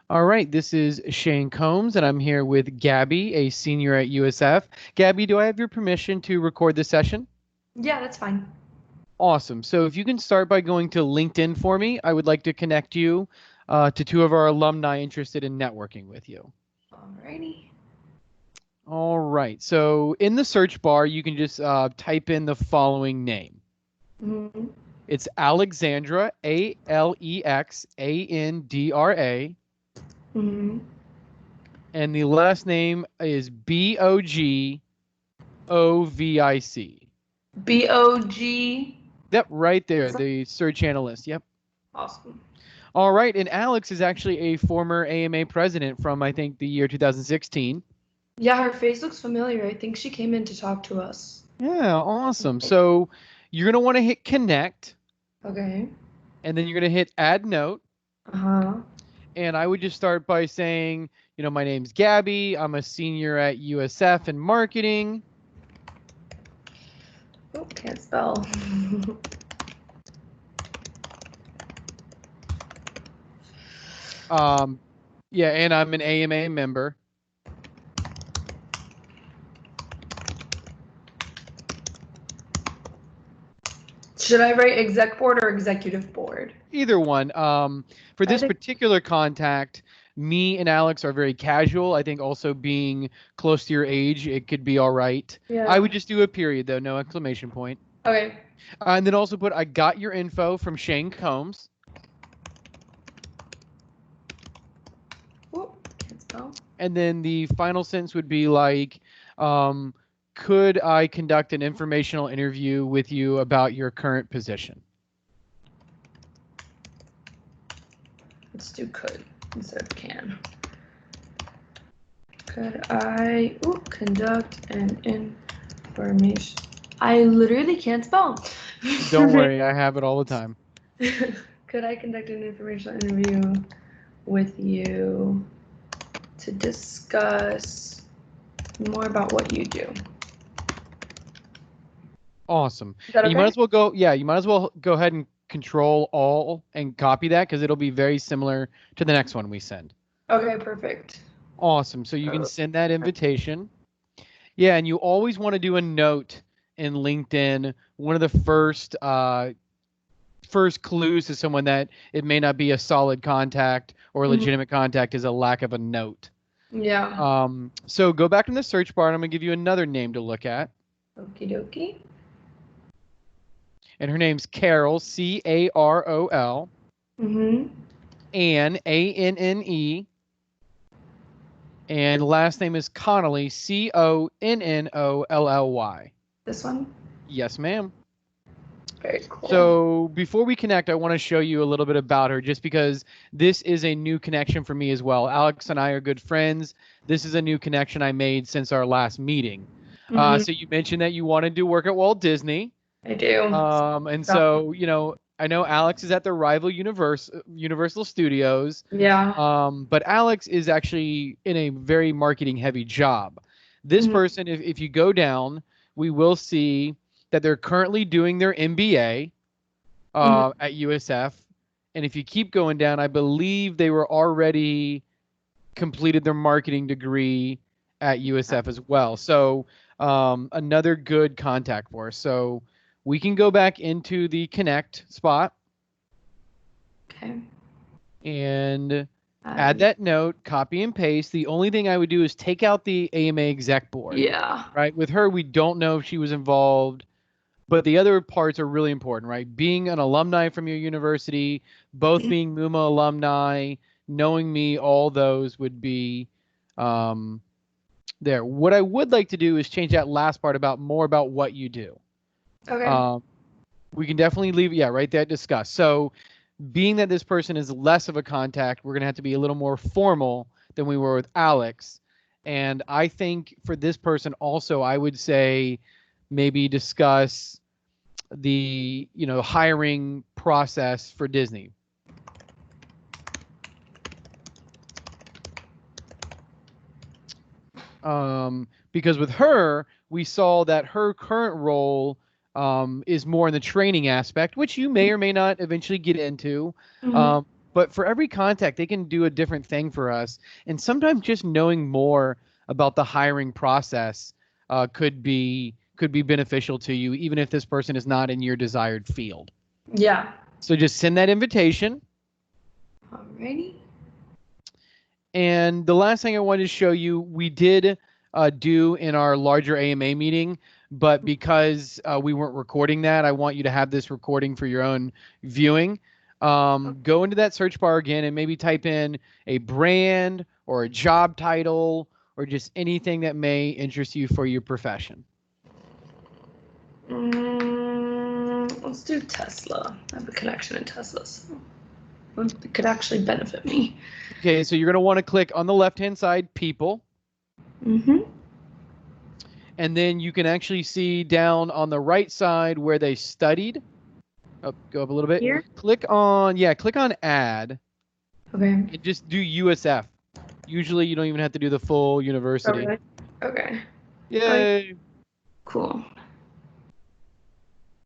All right, this is Shane Combs, and I'm here with Gabby, a senior at USF. Gabby, do I have your permission to record this session? Yeah, that's fine. Awesome. So if you can start by going to LinkedIn for me, I would like to connect you to two of our alumni interested in networking with you. Alrighty. All right. So in the search bar, you can just type in the following name. Mm-hmm. It's Alexandra, Alexandra, Mm-hmm. and the last name is Bogovic. BOG. Yep, right there, the search analyst. Yep. Awesome. All right, and Alex is actually a former AMA president from, I think, the year 2016. Yeah, her face looks familiar. I think she came in to talk to us. Yeah, awesome. So you're going to want to hit connect, Okay. and then you're going to hit add note. Uh-huh. And I would just start by saying, my name's Gabby. I'm a senior at USF in marketing. Oh, can't spell. Yeah, and I'm an AMA member. Should I write exec board or executive board? Either one. For I this think particular contact, me and Alex are very casual. I think also being close to your age, it could be all right. I yeah. would just do a period though, no exclamation point. Okay. And then also put, I got your info from Shane Combs. Oh, can't spell. And then the final sentence would be like, could I conduct an informational interview with you about your current position? Let's do could instead of can. Could I conduct an information? I literally can't spell. Don't worry, I have it all the time. Could I conduct an informational interview with you to discuss more about what you do? Awesome. Is that okay? You might as well go, yeah, you might as well go ahead and control all and copy that because it'll be very similar to the next one we send. Okay, perfect. Awesome. So you can send that invitation. Yeah, and you always want to do a note in LinkedIn. One of the first clues to someone that it may not be a solid contact or a legitimate contact is a lack of a note. Yeah. So go back in the search bar and I'm gonna give you another name to look at. Okie dokie. And her name's Carol, Carol. Mm-hmm. Anne, Anne. And the last name is Connolly, Connollly. This one? Yes, ma'am. Very cool. So before we connect, I want to show you a little bit about her just because this is a new connection for me as well. Alex and I are good friends. This is a new connection I made since our last meeting. So you mentioned that you wanted to work at Walt Disney. I do. And so, I know Alex is at the rival Universal Studios. Yeah. But Alex is actually in a very marketing heavy job. This person, if you go down, we will see that they're currently doing their MBA at USF. And if you keep going down, I believe they were already completed their marketing degree at USF as well. So another good contact for us. So we can go back into the connect spot. Okay. And add that note, copy and paste. The only thing I would do is take out the AMA exec board. Yeah. Right. With her, we don't know if she was involved, but the other parts are really important, right? Being an alumni from your university, both being MUMA alumni, knowing me, all those would be there. What I would like to do is change that last part more about what you do. Okay. We can definitely leave, right there, discuss. So being that this person is less of a contact, we're going to have to be a little more formal than we were with Alex. And I think for this person also, I would say maybe discuss the, hiring process for Disney. Because with her, we saw that her current role is more in the training aspect, which you may or may not eventually get into. But But for every contact, they can do a different thing for us. And sometimes just knowing more about the hiring process could be beneficial to you, even if this person is not in your desired field. Yeah. So just send that invitation. Alrighty. And the last thing I wanted to show you, we did do in our larger AMA meeting, but because we weren't recording that, I want you to have this recording for your own viewing. Go into that search bar again and maybe type in a brand or a job title or just anything that may interest you for your profession. Let's do Tesla. I have a connection in Tesla, so it could actually benefit me. Okay, so you're going to want to click on the left-hand side, people. Mm-hmm. And then you can actually see down on the right side where they studied. Oh, go up a little bit. Here? Click on add. Okay. And just do USF. Usually you don't even have to do the full university. Okay. Yay. Cool.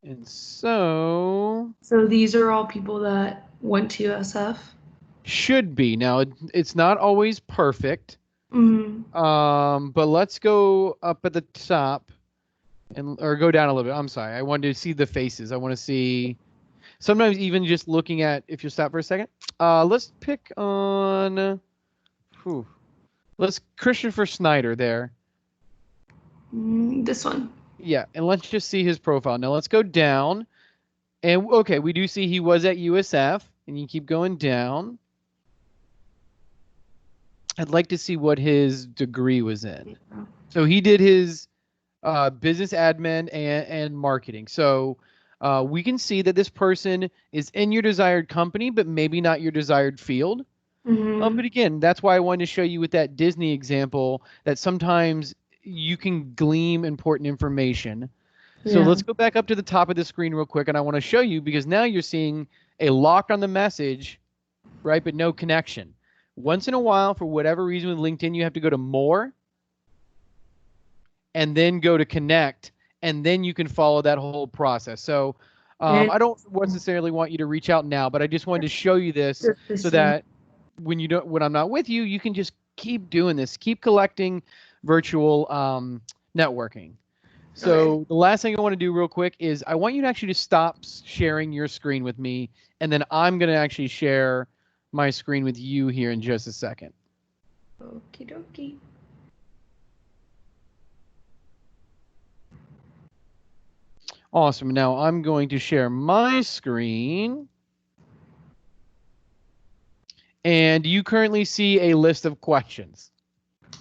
And so these are all people that went to USF? should be. Now it's not always perfect. Mm-hmm. But let's go up at the top or go down a little bit. I'm sorry. I wanted to see the faces. I want to see sometimes even just looking at, if you stop for a second, let's pick on, let's Christopher Snyder there. This one. Yeah. And let's just see his profile. Now let's go down and okay. We do see he was at USF and you keep going down. I'd like to see what his degree was in. So he did his business admin and marketing. So we can see that this person is in your desired company, but maybe not your desired field. Mm-hmm. But again, that's why I wanted to show you with that Disney example that sometimes you can glean important information. So let's go back up to the top of the screen real quick. And I want to show you because now you're seeing a lock on the message, right? But no connection. Once in a while, for whatever reason with LinkedIn, you have to go to more and then go to connect, and then you can follow that whole process. So I don't necessarily want you to reach out now, but I just wanted to show you this so that when I'm not with you, you can just keep doing this, keep collecting virtual networking. So the last thing I want to do real quick is I want you to actually just stop sharing your screen with me, and then I'm going to actually share my screen with you here in just a second. Okie dokie. Awesome. Now I'm going to share my screen. And you currently see a list of questions.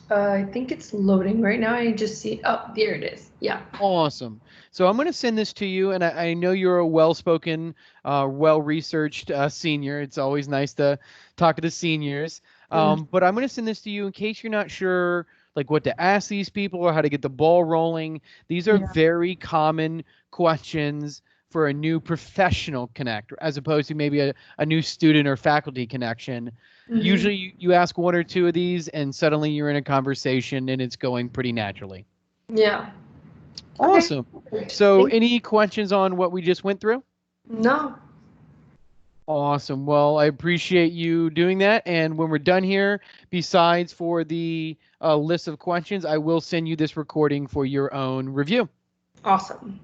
I think it's loading right now. I just see, oh, there it is. Yeah. Awesome. So I'm going to send this to you, and I know you're a well-spoken, well-researched senior. It's always nice to talk to the seniors. But I'm going to send this to you in case you're not sure like what to ask these people or how to get the ball rolling. These are very common questions for a new professional connect, as opposed to maybe a new student or faculty connection. Usually you ask one or two of these and suddenly you're in a conversation and it's going pretty naturally. Yeah. Awesome. Okay. So any questions on what we just went through? No. Awesome. Well, I appreciate you doing that. And when we're done here, besides for the list of questions, I will send you this recording for your own review. Awesome.